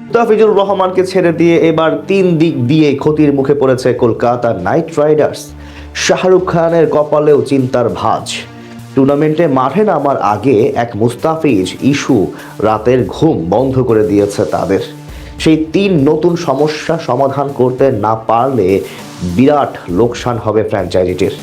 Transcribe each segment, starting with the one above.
মুস্তাফিজুর রহমানকে ছেড়ে দিয়ে এবার তিন দিক দিয়ে ক্ষতির মুখে পড়েছে কলকাতা নাইট রাইডার্স। শাহরুখ খানের কপালেও চিন্তার ভাঁজ। টুর্নামেন্টে মাঠে নামার আগে এক মুস্তাফিজ ইস্যু রাতের ঘুম বন্ধ করে দিয়েছে তাদের। সেই তিন নতুন সমস্যা সমাধান করতে না পারলে বিরাট লোকসান হবে ফ্র্যাঞ্চাইজিটির।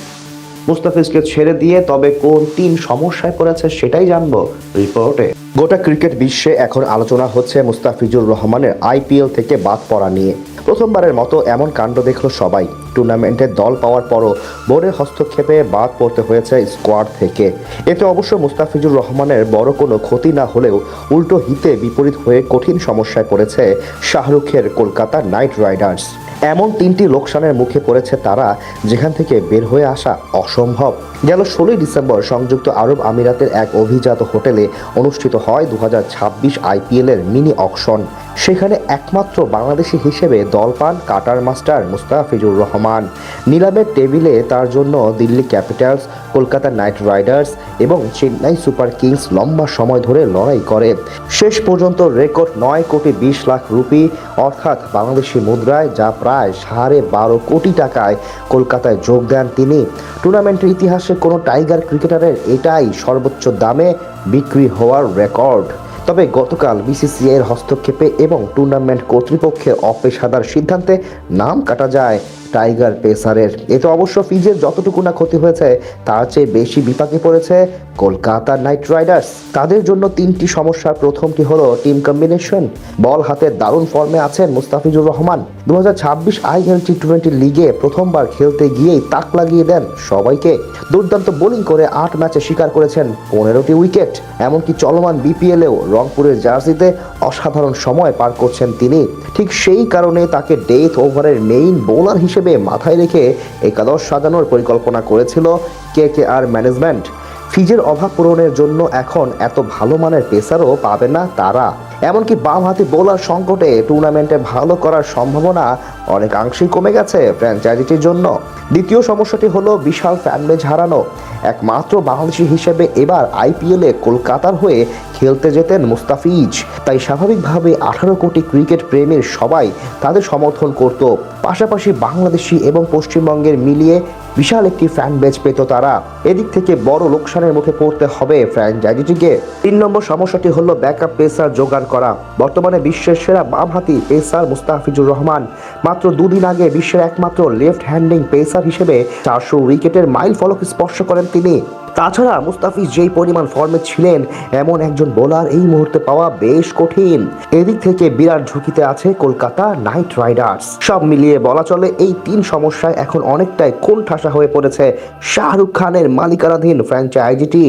মুস্তাফিজকে ছেড়ে দিয়ে তবে কোন তিন সমস্যায় পড়েছে সেটাই জানবো রিপোর্টে। গোটা ক্রিকেট বিশ্বে এখন আলোচনা হচ্ছে মুস্তাফিজুর রহমানের আইপিএল থেকে বাদ পড়া নিয়ে। প্রথমবারের মতো এমন কাণ্ড দেখল সবাই। টুর্নামেন্টে দল পাওয়ার পরও বোর্ডের হস্তক্ষেপে বাদ পড়তে হয়েছে স্কোয়াড থেকে। এতে অবশ্য মুস্তাফিজুর রহমানের বড় কোনো ক্ষতি না হলেও উল্টো হিতে বিপরীত হয়ে কঠিন সমস্যায় পড়েছে শাহরুখের কলকাতা নাইট রাইডার্স। এমন তিনটি লোকসানের মুখে পড়েছে তারা, যেখান থেকে বের হয়ে আসা অসম্ভব। গেল 16 ডিসেম্বর সংযুক্ত আরব আমিরাতের এক অভিজাত হোটেলে অনুষ্ঠিত হয় 2026 আইপিএলের মিনি অকশন। সেখানে একমাত্র বাংলাদেশি হিসেবে দল পান কাটার মাস্টার মুস্তাফিজুর রহমান। নিলামের টেবিলে তার জন্য Delhi Capitals, Kolkata night Riders এবং চেন্নাই সুপার কিংস লম্বা সময় ধরে লড়াই করে। শেষ পর্যন্ত রেকর্ড 9 কোটি 20 লাখ রুপি অর্থাৎ বাংলাদেশি মুদ্রায়, যা প্রায় 12.5 কোটি টাকায় কলকাতায় যোগ দেন তিনি। টুর্নামেন্টের ইতিহাসে কোনো টাইগার ক্রিকেটারের এটাই সর্বোচ্চ দামে বিক্রি হওয়ার রেকর্ড। তবে গতকাল বিসিসিআই এর হস্তক্ষেপে এবং টুর্নামেন্ট কর্তৃপক্ষের অপেশাদার সিদ্ধান্তে নাম কাটা যায় টাইগার পেসারের। এতে অবশ্য ফিজের যতটুকু না ক্ষতি হয়েছে তার চেয়ে বেশি বিপাকে পড়েছে কলকাতা নাইট রাইডার্স। তাদের জন্য তিনটি সমস্যার প্রথমটি হলো টিম কম্বিনেশন। বল হাতে দারুণ ফর্মে আছেন মুস্তাফিজুর রহমান। 2026 আইএল টি20 লিগে প্রথমবার খেলতে গিয়েই তাক লাগিয়ে দেন সবাইকে। দুর্দান্ত বোলিং করে 8 ম্যাচে শিকার করেছেন 15টি উইকেট। এমনকি চলমান বিপিএলেও রংপুরের জার্সিতে অসাধারণ সময় পার করছেন তিনি। ঠিক সেই কারণে তাকে ডেথ ওভারের মেইন বোলার হিসেবে মাথায় রেখে একাদশ সাজানোর পরিকল্পনা করেছিল কেকেআর ম্যানেজমেন্ট। ফিজের অভাব পূরণের জন্য এখন এত ভালো মানের পেসারও পাবে না তারা। এমনকি বামহাতি বোলার সংকটে টুর্নামেন্টে ভালো করার সম্ভাবনা অনেকাংশেই কমে গেছে ফ্র্যাঞ্চাইজিটির জন্য। দ্বিতীয় সমস্যাটি হলো বিশাল ফ্যানবেজ হারানো। একমাত্র বাংলাদেশি হিসেবে এবার আইপিএলে কলকাতার হয়ে খেলতে যেতেন মুস্তাফিজ, তাই স্বাভাবিকভাবে 18 কোটি ক্রিকেট প্রেমীর সবাই তাদের সমর্থন করত। পাশাপাশি বাংলাদেশি এবং পশ্চিমবঙ্গের মিলিয়ে বিশাল একটি ফ্যান বেজ পেত তারা। এদিক থেকে বড় লোকসানের মুখে পড়তে হবে ফ্র্যাঞ্চাইজিটিকে। 3 নম্বর সমস্যাটি হলো ব্যাকআপ পেসার জোগাড় করা। বর্তমানে বিশ্বের সেরা বামহাতি পেসার মুস্তাফিজুর রহমান। মাত্র 2 দিন আগে বিশ্বের একমাত্র লেফট হ্যান্ডিং পেসার হিসেবে 400 উইকেটের মাইল ফলক স্পর্শ করেন তিনি। তাছাড়া মুস্তাফিজ যেই পরিমাণ ফর্মে ছিলেন এমন একজন বোলার এই মুহূর্তে পাওয়া বেশ কঠিন। এদিক থেকে বিরাট ঝুঁকিতে আছে কলকাতা নাইট রাইডার্স। সব মিলিয়ে বলা চলে এই 3 সমস্যায় এখন অনেকটাই কোণঠাসা হয়ে পড়েছে শাহরুখ খানের মালিকানাধীন ফ্র্যাঞ্চাইজিটি।